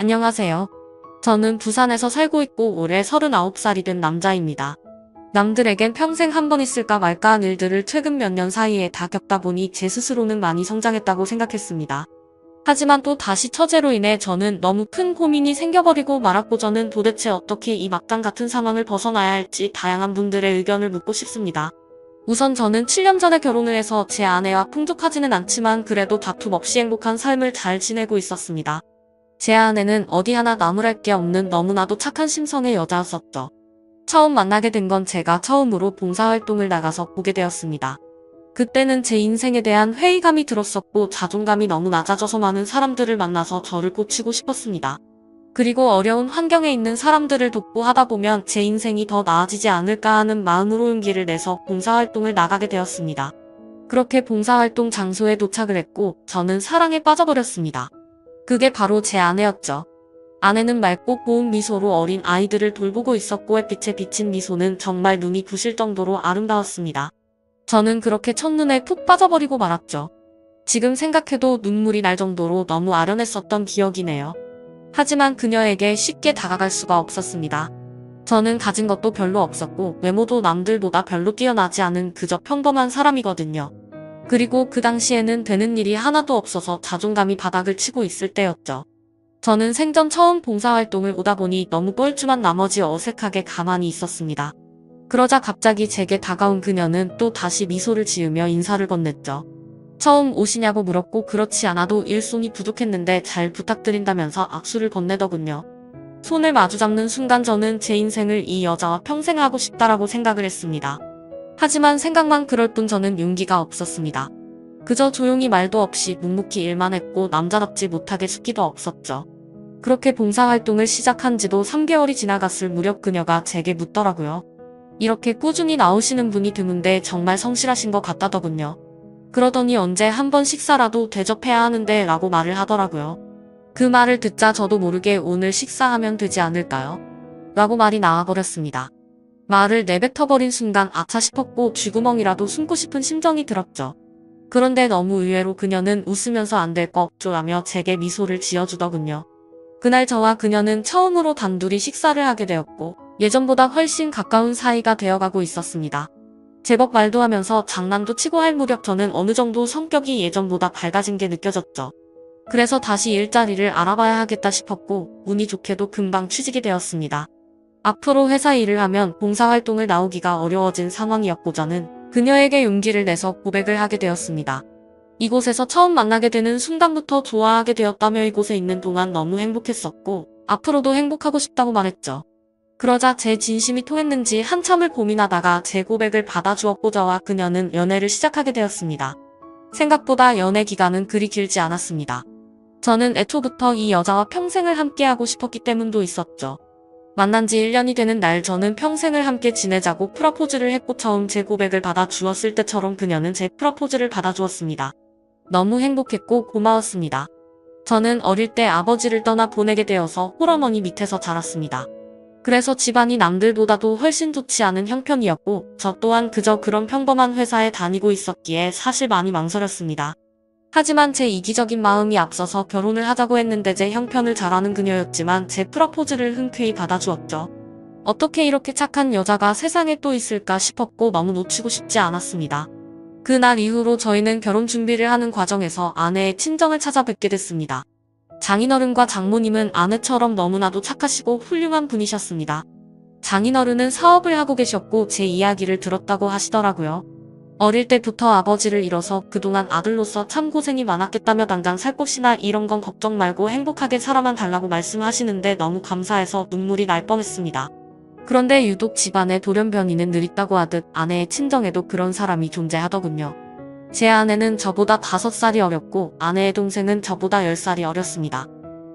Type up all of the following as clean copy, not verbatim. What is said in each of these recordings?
안녕하세요. 저는 부산에서 살고 있고 올해 39살이 된 남자입니다. 남들에겐 평생 한 번 있을까 말까 한 일들을 최근 몇 년 사이에 다 겪다 보니 제 스스로는 많이 성장했다고 생각했습니다. 하지만 또 다시 처제로 인해 저는 너무 큰 고민이 생겨버리고 말았고 저는 도대체 어떻게 이 막장 같은 상황을 벗어나야 할지 다양한 분들의 의견을 묻고 싶습니다. 우선 저는 7년 전에 결혼을 해서 제 아내와 풍족하지는 않지만 그래도 다툼 없이 행복한 삶을 잘 지내고 있었습니다. 제 아내는 어디 하나 나무랄 게 없는 너무나도 착한 심성의 여자였었죠. 처음 만나게 된 건 제가 처음으로 봉사활동을 나가서 보게 되었습니다. 그때는 제 인생에 대한 회의감이 들었었고 자존감이 너무 낮아져서 많은 사람들을 만나서 저를 고치고 싶었습니다. 그리고 어려운 환경에 있는 사람들을 돕고 하다 보면 제 인생이 더 나아지지 않을까 하는 마음으로 용기를 내서 봉사활동을 나가게 되었습니다. 그렇게 봉사활동 장소에 도착을 했고 저는 사랑에 빠져버렸습니다. 그게 바로 제 아내였죠. 아내는 맑고 고운 미소로 어린 아이들을 돌보고 있었고 햇빛에 비친 미소는 정말 눈이 부실 정도로 아름다웠습니다. 저는 그렇게 첫눈에 푹 빠져버리고 말았죠. 지금 생각해도 눈물이 날 정도로 너무 아련했었던 기억이네요. 하지만 그녀에게 쉽게 다가갈 수가 없었습니다. 저는 가진 것도 별로 없었고 외모도 남들보다 별로 뛰어나지 않은 그저 평범한 사람이거든요. 그리고 그 당시에는 되는 일이 하나도 없어서 자존감이 바닥을 치고 있을 때였죠. 저는 생전 처음 봉사활동을 오다 보니 너무 뻘쭘한 나머지 어색하게 가만히 있었습니다. 그러자 갑자기 제게 다가온 그녀는 또 다시 미소를 지으며 인사를 건넸죠. 처음 오시냐고 물었고 그렇지 않아도 일손이 부족했는데 잘 부탁드린다면서 악수를 건네더군요. 손을 마주잡는 순간 저는 제 인생을 이 여자와 평생 하고 싶다라고 생각을 했습니다. 하지만 생각만 그럴 뿐 저는 용기가 없었습니다. 그저 조용히 말도 없이 묵묵히 일만 했고 남자답지 못하게 숫기도 없었죠. 그렇게 봉사활동을 시작한 지도 3개월이 지나갔을 무렵 그녀가 제게 묻더라고요. 이렇게 꾸준히 나오시는 분이 드문데 정말 성실하신 것 같다더군요. 그러더니 언제 한번 식사라도 대접해야 하는데 라고 말을 하더라고요. 그 말을 듣자 저도 모르게 오늘 식사하면 되지 않을까요? 라고 말이 나와버렸습니다. 말을 내뱉어버린 순간 아차 싶었고 쥐구멍이라도 숨고 싶은 심정이 들었죠. 그런데 너무 의외로 그녀는 웃으면서 안 될 거 없죠라며 제게 미소를 지어주더군요. 그날 저와 그녀는 처음으로 단둘이 식사를 하게 되었고 예전보다 훨씬 가까운 사이가 되어가고 있었습니다. 제법 말도 하면서 장난도 치고 할 무렵 저는 어느 정도 성격이 예전보다 밝아진 게 느껴졌죠. 그래서 다시 일자리를 알아봐야 하겠다 싶었고 운이 좋게도 금방 취직이 되었습니다. 앞으로 회사 일을 하면 봉사활동을 나오기가 어려워진 상황이었고 저는 그녀에게 용기를 내서 고백을 하게 되었습니다. 이곳에서 처음 만나게 되는 순간부터 좋아하게 되었다며 이곳에 있는 동안 너무 행복했었고 앞으로도 행복하고 싶다고 말했죠. 그러자 제 진심이 통했는지 한참을 고민하다가 제 고백을 받아주었고 저와 그녀는 연애를 시작하게 되었습니다. 생각보다 연애 기간은 그리 길지 않았습니다. 저는 애초부터 이 여자와 평생을 함께하고 싶었기 때문도 있었죠. 만난 지 1년이 되는 날 저는 평생을 함께 지내자고 프러포즈를 했고 처음 제 고백을 받아주었을 때처럼 그녀는 제 프러포즈를 받아주었습니다. 너무 행복했고 고마웠습니다. 저는 어릴 때 아버지를 떠나 보내게 되어서 홀어머니 밑에서 자랐습니다. 그래서 집안이 남들보다도 훨씬 좋지 않은 형편이었고 저 또한 그저 그런 평범한 회사에 다니고 있었기에 사실 많이 망설였습니다. 하지만 제 이기적인 마음이 앞서서 결혼을 하자고 했는데 제 형편을 잘 아는 그녀였지만 제 프러포즈를 흔쾌히 받아주었죠. 어떻게 이렇게 착한 여자가 세상에 또 있을까 싶었고 너무 놓치고 싶지 않았습니다. 그날 이후로 저희는 결혼 준비를 하는 과정에서 아내의 친정을 찾아뵙게 됐습니다. 장인어른과 장모님은 아내처럼 너무나도 착하시고 훌륭한 분이셨습니다. 장인어른은 사업을 하고 계셨고 제 이야기를 들었다고 하시더라고요. 어릴 때부터 아버지를 잃어서 그동안 아들로서 참 고생이 많았겠다며 당장 살 곳이나 이런 건 걱정 말고 행복하게 살아만 달라고 말씀하시는데 너무 감사해서 눈물이 날 뻔했습니다. 그런데 유독 집안의 돌연변이는 느릿다고 하듯 아내의 친정에도 그런 사람이 존재하더군요. 제 아내는 저보다 5살이 어렸고 아내의 동생은 저보다 10살이 어렸습니다.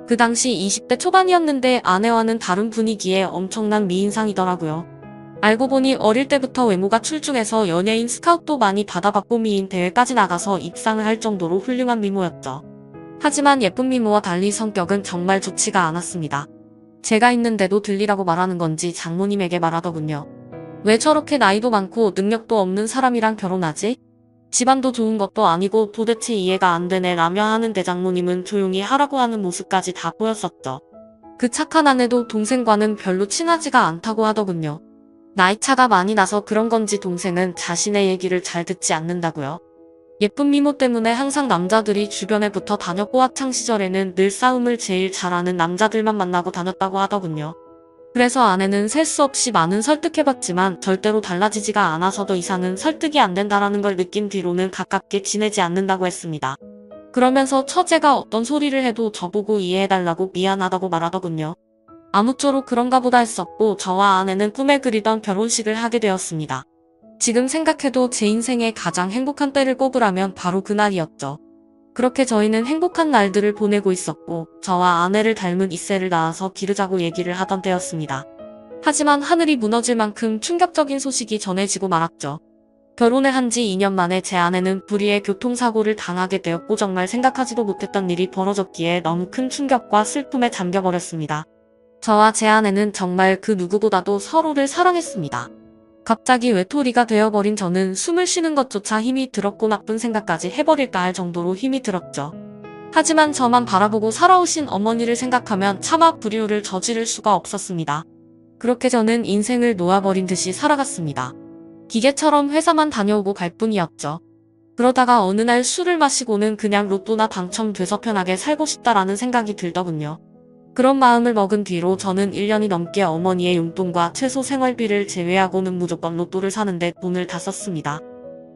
그 당시 20대 초반이었는데 아내와는 다른 분위기에 엄청난 미인상이더라고요. 알고 보니 어릴 때부터 외모가 출중해서 연예인 스카웃도 많이 받아봤고 미인 대회까지 나가서 입상을 할 정도로 훌륭한 미모였죠. 하지만 예쁜 미모와 달리 성격은 정말 좋지가 않았습니다. 제가 있는데도 들리라고 말하는 건지 장모님에게 말하더군요. 왜 저렇게 나이도 많고 능력도 없는 사람이랑 결혼하지? 집안도 좋은 것도 아니고 도대체 이해가 안 되네 라며 하는데 장모님은 조용히 하라고 하는 모습까지 다 보였었죠. 그 착한 아내도 동생과는 별로 친하지가 않다고 하더군요. 나이 차가 많이 나서 그런 건지 동생은 자신의 얘기를 잘 듣지 않는다고요. 예쁜 미모 때문에 항상 남자들이 주변에 붙어 다녔고 학창 시절에는 늘 싸움을 제일 잘하는 남자들만 만나고 다녔다고 하더군요. 그래서 아내는 셀 수 없이 많은 설득해봤지만 절대로 달라지지가 않아서 더 이상은 설득이 안 된다라는 걸 느낀 뒤로는 가깝게 지내지 않는다고 했습니다. 그러면서 처제가 어떤 소리를 해도 저보고 이해해달라고 미안하다고 말하더군요. 아무쪼록 그런가 보다 했었고 저와 아내는 꿈에 그리던 결혼식을 하게 되었습니다. 지금 생각해도 제 인생의 가장 행복한 때를 꼽으라면 바로 그날이었죠. 그렇게 저희는 행복한 날들을 보내고 있었고 저와 아내를 닮은 이세를 낳아서 기르자고 얘기를 하던 때였습니다. 하지만 하늘이 무너질 만큼 충격적인 소식이 전해지고 말았죠. 결혼을 한 지 2년 만에 제 아내는 불의의 교통사고를 당하게 되었고 정말 생각하지도 못했던 일이 벌어졌기에 너무 큰 충격과 슬픔에 잠겨버렸습니다. 저와 제 아내는 정말 그 누구보다도 서로를 사랑했습니다. 갑자기 외톨이가 되어버린 저는 숨을 쉬는 것조차 힘이 들었고 나쁜 생각까지 해버릴까 할 정도로 힘이 들었죠. 하지만 저만 바라보고 살아오신 어머니를 생각하면 차마 불효를 저지를 수가 없었습니다. 그렇게 저는 인생을 놓아버린 듯이 살아갔습니다. 기계처럼 회사만 다녀오고 갈 뿐이었죠. 그러다가 어느 날 술을 마시고는 그냥 로또나 당첨돼서 편하게 살고 싶다라는 생각이 들더군요. 그런 마음을 먹은 뒤로 저는 1년이 넘게 어머니의 용돈과 최소 생활비를 제외하고는 무조건 로또를 사는데 돈을 다 썼습니다.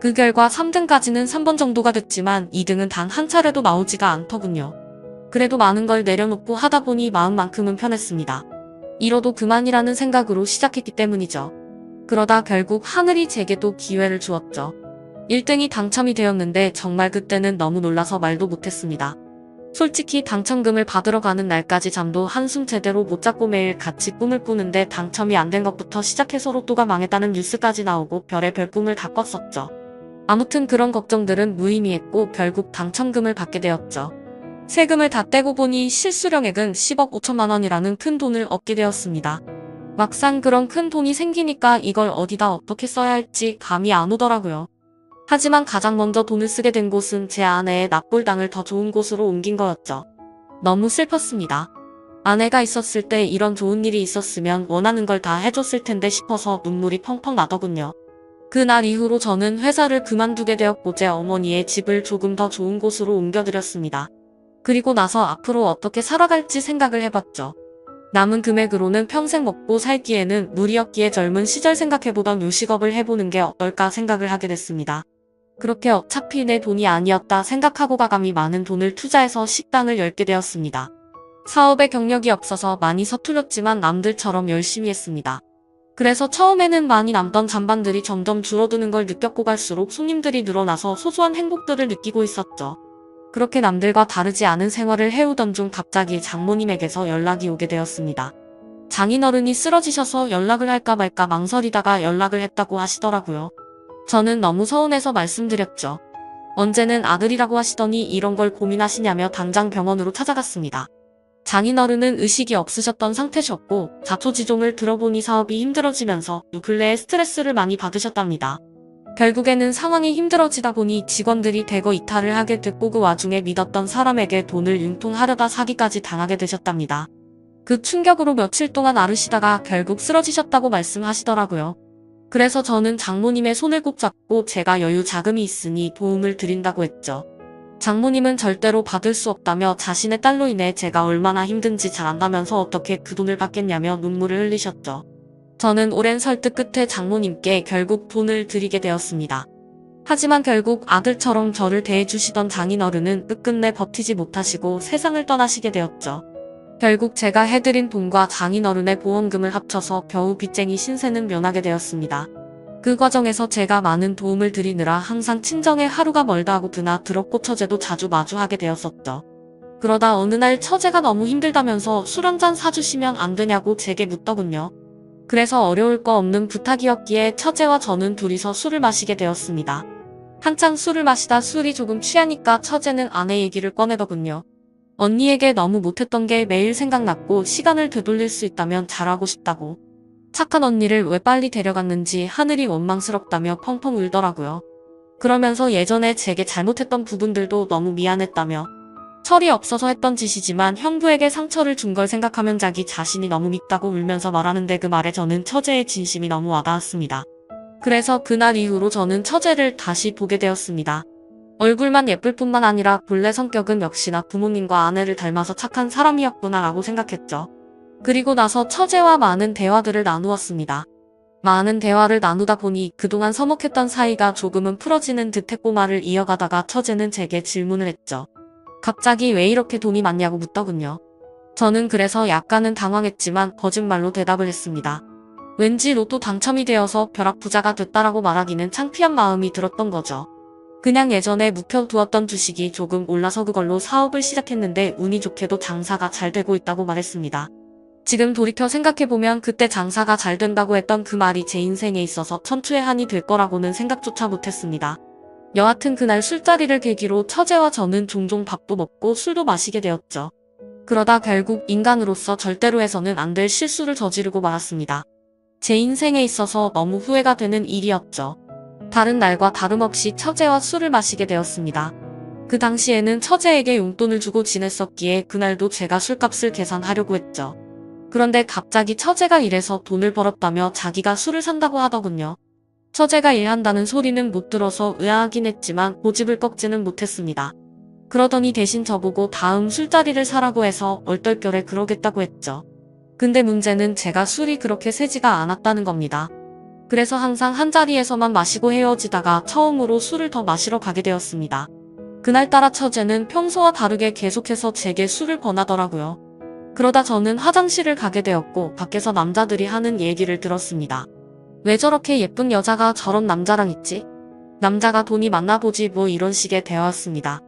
그 결과 3등까지는 3번 정도가 됐지만 2등은 단 한 차례도 나오지가 않더군요. 그래도 많은 걸 내려놓고 하다 보니 마음만큼은 편했습니다. 이뤄도 그만이라는 생각으로 시작했기 때문이죠. 그러다 결국 하늘이 제게 또 기회를 주었죠. 1등이 당첨이 되었는데 정말 그때는 너무 놀라서 말도 못했습니다. 솔직히 당첨금을 받으러 가는 날까지 잠도 한숨 제대로 못 자고 매일 같이 꿈을 꾸는데 당첨이 안 된 것부터 시작해서 로또가 망했다는 뉴스까지 나오고 별의별 꿈을 다 꿨었죠. 아무튼 그런 걱정들은 무의미했고 결국 당첨금을 받게 되었죠. 세금을 다 떼고 보니 실수령액은 10억 5천만 원이라는 큰 돈을 얻게 되었습니다. 막상 그런 큰 돈이 생기니까 이걸 어디다 어떻게 써야 할지 감이 안 오더라고요. 하지만 가장 먼저 돈을 쓰게 된 곳은 제 아내의 납골당을 더 좋은 곳으로 옮긴 거였죠. 너무 슬펐습니다. 아내가 있었을 때 이런 좋은 일이 있었으면 원하는 걸 다 해줬을 텐데 싶어서 눈물이 펑펑 나더군요. 그날 이후로 저는 회사를 그만두게 되었고 제 어머니의 집을 조금 더 좋은 곳으로 옮겨드렸습니다. 그리고 나서 앞으로 어떻게 살아갈지 생각을 해봤죠. 남은 금액으로는 평생 먹고 살기에는 무리였기에 젊은 시절 생각해보던 요식업을 해보는 게 어떨까 생각을 하게 됐습니다. 그렇게 어차피 내 돈이 아니었다 생각하고 과감히 많은 돈을 투자해서 식당을 열게 되었습니다. 사업에 경력이 없어서 많이 서툴렀지만 남들처럼 열심히 했습니다. 그래서 처음에는 많이 남던 잔반들이 점점 줄어드는 걸 느꼈고 갈수록 손님들이 늘어나서 소소한 행복들을 느끼고 있었죠. 그렇게 남들과 다르지 않은 생활을 해오던 중 갑자기 장모님에게서 연락이 오게 되었습니다. 장인어른이 쓰러지셔서 연락을 할까 말까 망설이다가 연락을 했다고 하시더라고요. 저는 너무 서운해서 말씀드렸죠. 언제는 아들이라고 하시더니 이런 걸 고민하시냐며 당장 병원으로 찾아갔습니다. 장인어른은 의식이 없으셨던 상태셨고 자초지종을 들어보니 사업이 힘들어지면서 근래에 스트레스를 많이 받으셨답니다. 결국에는 상황이 힘들어지다 보니 직원들이 대거 이탈을 하게 됐고 그 와중에 믿었던 사람에게 돈을 융통하려다 사기까지 당하게 되셨답니다. 그 충격으로 며칠 동안 앓으시다가 결국 쓰러지셨다고 말씀하시더라고요. 그래서 저는 장모님의 손을 꼭 잡고 제가 여유 자금이 있으니 도움을 드린다고 했죠. 장모님은 절대로 받을 수 없다며 자신의 딸로 인해 제가 얼마나 힘든지 잘 안다면서 어떻게 그 돈을 받겠냐며 눈물을 흘리셨죠. 저는 오랜 설득 끝에 장모님께 결국 돈을 드리게 되었습니다. 하지만 결국 아들처럼 저를 대해주시던 장인어른은 끝끝내 버티지 못하시고 세상을 떠나시게 되었죠. 결국 제가 해드린 돈과 장인어른의 보험금을 합쳐서 겨우 빚쟁이 신세는 면하게 되었습니다. 그 과정에서 제가 많은 도움을 드리느라 항상 친정에 하루가 멀다 하고 드나 들었고 처제도 자주 마주하게 되었었죠. 그러다 어느 날 처제가 너무 힘들다면서 술 한잔 사주시면 안 되냐고 제게 묻더군요. 그래서 어려울 거 없는 부탁이었기에 처제와 저는 둘이서 술을 마시게 되었습니다. 한창 술을 마시다 술이 조금 취하니까 처제는 아내 얘기를 꺼내더군요. 언니에게 너무 못했던 게 매일 생각났고 시간을 되돌릴 수 있다면 잘하고 싶다고. 착한 언니를 왜 빨리 데려갔는지 하늘이 원망스럽다며 펑펑 울더라고요. 그러면서 예전에 제게 잘못했던 부분들도 너무 미안했다며 철이 없어서 했던 짓이지만 형부에게 상처를 준 걸 생각하면 자기 자신이 너무 밉다고 울면서 말하는데 그 말에 저는 처제의 진심이 너무 와닿았습니다. 그래서 그날 이후로 저는 처제를 다시 보게 되었습니다. 얼굴만 예쁠 뿐만 아니라 본래 성격은 역시나 부모님과 아내를 닮아서 착한 사람이었구나 라고 생각했죠. 그리고 나서 처제와 많은 대화들을 나누었습니다. 많은 대화를 나누다 보니 그동안 서먹했던 사이가 조금은 풀어지는 듯 했고 말을 이어가다가 처제는 제게 질문을 했죠. 갑자기 왜 이렇게 돈이 많냐고 묻더군요. 저는 그래서 약간은 당황했지만 거짓말로 대답을 했습니다. 왠지 로또 당첨이 되어서 벼락부자가 됐다라고 말하기는 창피한 마음이 들었던 거죠. 그냥 예전에 묵혀두었던 주식이 조금 올라서 그걸로 사업을 시작했는데 운이 좋게도 장사가 잘 되고 있다고 말했습니다. 지금 돌이켜 생각해보면 그때 장사가 잘 된다고 했던 그 말이 제 인생에 있어서 천추의 한이 될 거라고는 생각조차 못했습니다. 여하튼 그날 술자리를 계기로 처제와 저는 종종 밥도 먹고 술도 마시게 되었죠. 그러다 결국 인간으로서 절대로 해서는 안 될 실수를 저지르고 말았습니다. 제 인생에 있어서 너무 후회가 되는 일이었죠. 다른 날과 다름없이 처제와 술을 마시게 되었습니다. 그 당시에는 처제에게 용돈을 주고 지냈었기에 그날도 제가 술값을 계산하려고 했죠. 그런데 갑자기 처제가 일해서 돈을 벌었다며 자기가 술을 산다고 하더군요. 처제가 일한다는 소리는 못 들어서 의아하긴 했지만 고집을 꺾지는 못했습니다. 그러더니 대신 저보고 다음 술자리를 사라고 해서 얼떨결에 그러겠다고 했죠. 근데 문제는 제가 술이 그렇게 세지가 않았다는 겁니다. 그래서 항상 한 자리에서만 마시고 헤어지다가 처음으로 술을 더 마시러 가게 되었습니다. 그날따라 처제는 평소와 다르게 계속해서 제게 술을 권하더라고요. 그러다 저는 화장실을 가게 되었고 밖에서 남자들이 하는 얘기를 들었습니다. 왜 저렇게 예쁜 여자가 저런 남자랑 있지? 남자가 돈이 많나 보지 뭐 이런 식의 대화였습니다.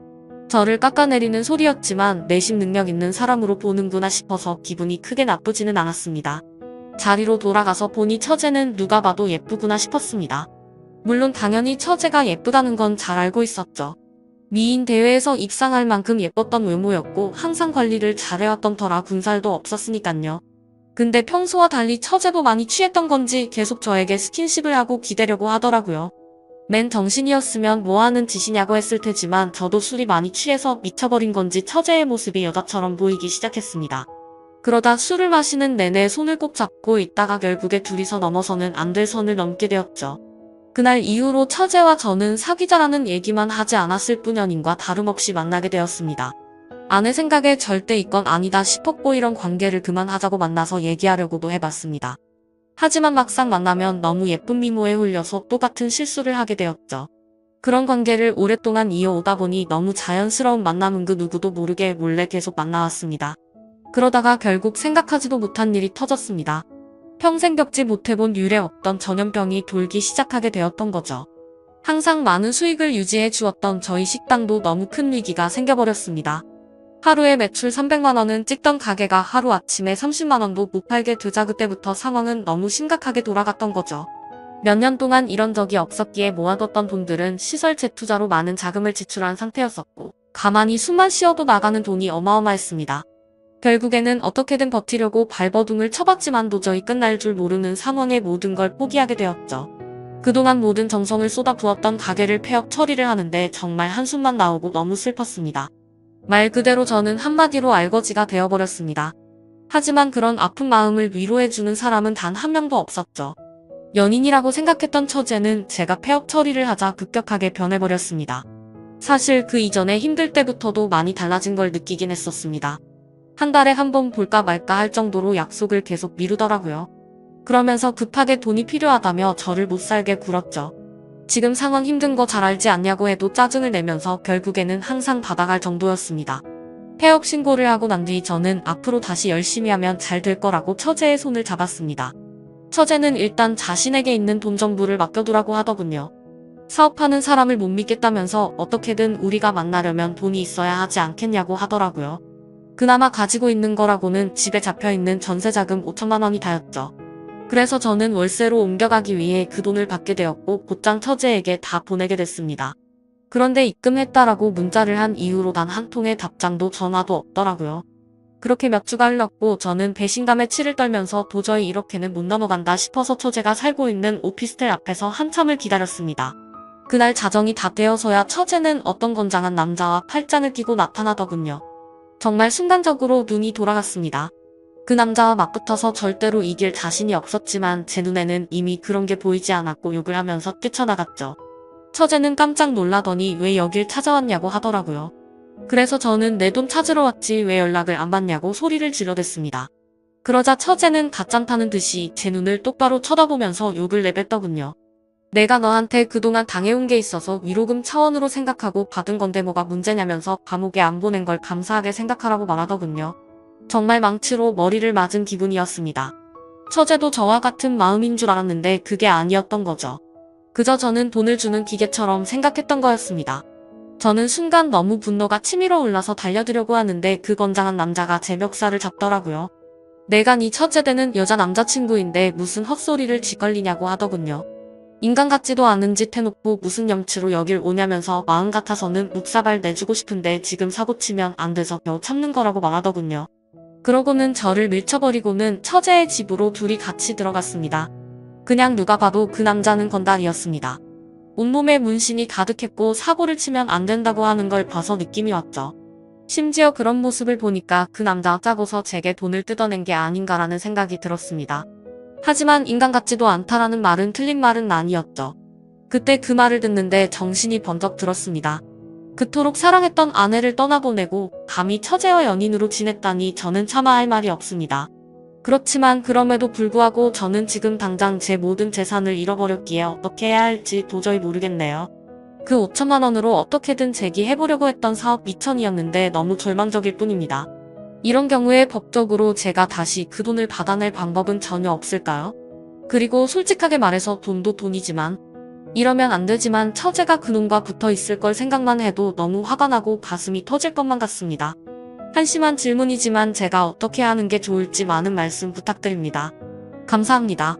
저를 깎아내리는 소리였지만 내심 능력 있는 사람으로 보는구나 싶어서 기분이 크게 나쁘지는 않았습니다. 자리로 돌아가서 보니 처제는 누가 봐도 예쁘구나 싶었습니다. 물론 당연히 처제가 예쁘다는 건 잘 알고 있었죠. 미인 대회에서 입상할 만큼 예뻤던 외모였고 항상 관리를 잘해왔던 터라 군살도 없었으니깐요. 근데 평소와 달리 처제도 많이 취했던 건지 계속 저에게 스킨십을 하고 기대려고 하더라고요. 맨 정신이었으면 뭐하는 짓이냐고 했을 테지만 저도 술이 많이 취해서 미쳐버린 건지 처제의 모습이 여자처럼 보이기 시작했습니다. 그러다 술을 마시는 내내 손을 꼭 잡고 있다가 결국에 둘이서 넘어서는 안 될 선을 넘게 되었죠. 그날 이후로 처제와 저는 사귀자라는 얘기만 하지 않았을 뿐연인과 다름없이 만나게 되었습니다. 아내 생각에 절대 이건 아니다 싶었고 이런 관계를 그만하자고 만나서 얘기하려고도 해봤습니다. 하지만 막상 만나면 너무 예쁜 미모에 홀려서 똑같은 실수를 하게 되었죠. 그런 관계를 오랫동안 이어오다 보니 너무 자연스러운 만남은 그 누구도 모르게 몰래 계속 만나왔습니다. 그러다가 결국 생각하지도 못한 일이 터졌습니다. 평생 겪지 못해본 유례 없던 전염병이 돌기 시작하게 되었던 거죠. 항상 많은 수익을 유지해 주었던 저희 식당도 너무 큰 위기가 생겨버렸습니다. 하루에 매출 300만 원은 찍던 가게가 하루아침에 30만 원도 못 팔게 되자 그때부터 상황은 너무 심각하게 돌아갔던 거죠. 몇 년 동안 이런 적이 없었기에 모아뒀던 돈들은 시설 재투자로 많은 자금을 지출한 상태였었고 가만히 숨만 쉬어도 나가는 돈이 어마어마했습니다. 결국에는 어떻게든 버티려고 발버둥을 쳐봤지만 도저히 끝날 줄 모르는 상황에 모든 걸 포기하게 되었죠. 그동안 모든 정성을 쏟아부었던 가게를 폐업 처리를 하는데 정말 한숨만 나오고 너무 슬펐습니다. 말 그대로 저는 한마디로 알거지가 되어버렸습니다. 하지만 그런 아픈 마음을 위로해주는 사람은 단 한 명도 없었죠. 연인이라고 생각했던 처제는 제가 폐업 처리를 하자 급격하게 변해버렸습니다. 사실 그 이전에 힘들 때부터도 많이 달라진 걸 느끼긴 했었습니다. 한 달에 한 번 볼까 말까 할 정도로 약속을 계속 미루더라고요. 그러면서 급하게 돈이 필요하다며 저를 못살게 굴었죠. 지금 상황 힘든 거 잘 알지 않냐고 해도 짜증을 내면서 결국에는 항상 받아갈 정도였습니다. 폐업 신고를 하고 난 뒤 저는 앞으로 다시 열심히 하면 잘 될 거라고 처제의 손을 잡았습니다. 처제는 일단 자신에게 있는 돈 전부를 맡겨두라고 하더군요. 사업하는 사람을 못 믿겠다면서 어떻게든 우리가 만나려면 돈이 있어야 하지 않겠냐고 하더라고요. 그나마 가지고 있는 거라고는 집에 잡혀있는 전세자금 5천만 원이 다였죠. 그래서 저는 월세로 옮겨가기 위해 그 돈을 받게 되었고 곧장 처제에게 다 보내게 됐습니다. 그런데 입금했다라고 문자를 한 이후로 단 한 통의 답장도 전화도 없더라고요. 그렇게 몇 주가 흘렀고 저는 배신감에 치를 떨면서 도저히 이렇게는 못 넘어간다 싶어서 처제가 살고 있는 오피스텔 앞에서 한참을 기다렸습니다. 그날 자정이 다 되어서야 처제는 어떤 건장한 남자와 팔짱을 끼고 나타나더군요. 정말 순간적으로 눈이 돌아갔습니다. 그 남자와 맞붙어서 절대로 이길 자신이 없었지만 제 눈에는 이미 그런 게 보이지 않았고 욕을 하면서 뛰쳐나갔죠. 처제는 깜짝 놀라더니 왜 여길 찾아왔냐고 하더라고요. 그래서 저는 내 돈 찾으러 왔지 왜 연락을 안 받냐고 소리를 지르댔습니다. 그러자 처제는 가짱 타는 듯이 제 눈을 똑바로 쳐다보면서 욕을 내뱉더군요. 내가 너한테 그동안 당해온 게 있어서 위로금 차원으로 생각하고 받은 건데 뭐가 문제냐면서 감옥에 안 보낸 걸 감사하게 생각하라고 말하더군요. 정말 망치로 머리를 맞은 기분이었습니다. 처제도 저와 같은 마음인 줄 알았는데 그게 아니었던 거죠. 그저 저는 돈을 주는 기계처럼 생각했던 거였습니다. 저는 순간 너무 분노가 치밀어 올라서 달려들려고 하는데 그 건장한 남자가 제 멱살을 잡더라고요. 내가 네 첫째되는 여자 남자친구인데 무슨 헛소리를 짓걸리냐고 하더군요. 인간 같지도 않은 짓 해놓고 무슨 염치로 여길 오냐면서 마음 같아서는 묵사발 내주고 싶은데 지금 사고치면 안 돼서 겨우 참는 거라고 말하더군요. 그러고는 저를 밀쳐버리고는 처제의 집으로 둘이 같이 들어갔습니다. 그냥 누가 봐도 그 남자는 건달이었습니다. 온몸에 문신이 가득했고 사고를 치면 안 된다고 하는 걸 봐서 느낌이 왔죠. 심지어 그런 모습을 보니까 그 남자가 짜고서 제게 돈을 뜯어낸 게 아닌가라는 생각이 들었습니다. 하지만 인간 같지도 않다라는 말은 틀린 말은 아니었죠. 그때 그 말을 듣는데 정신이 번쩍 들었습니다. 그토록 사랑했던 아내를 떠나보내고 감히 처제와 연인으로 지냈다니 저는 차마 할 말이 없습니다. 그렇지만 그럼에도 불구하고 저는 지금 당장 제 모든 재산을 잃어버렸기에 어떻게 해야 할지 도저히 모르겠네요. 그 5천만 원으로 어떻게든 재기해보려고 했던 사업 미천이었는데 너무 절망적일 뿐입니다. 이런 경우에 법적으로 제가 다시 그 돈을 받아낼 방법은 전혀 없을까요? 그리고 솔직하게 말해서 돈도 돈이지만 이러면 안 되지만 처제가 그놈과 붙어 있을 걸 생각만 해도 너무 화가 나고 가슴이 터질 것만 같습니다. 한심한 질문이지만 제가 어떻게 하는 게 좋을지 많은 말씀 부탁드립니다. 감사합니다.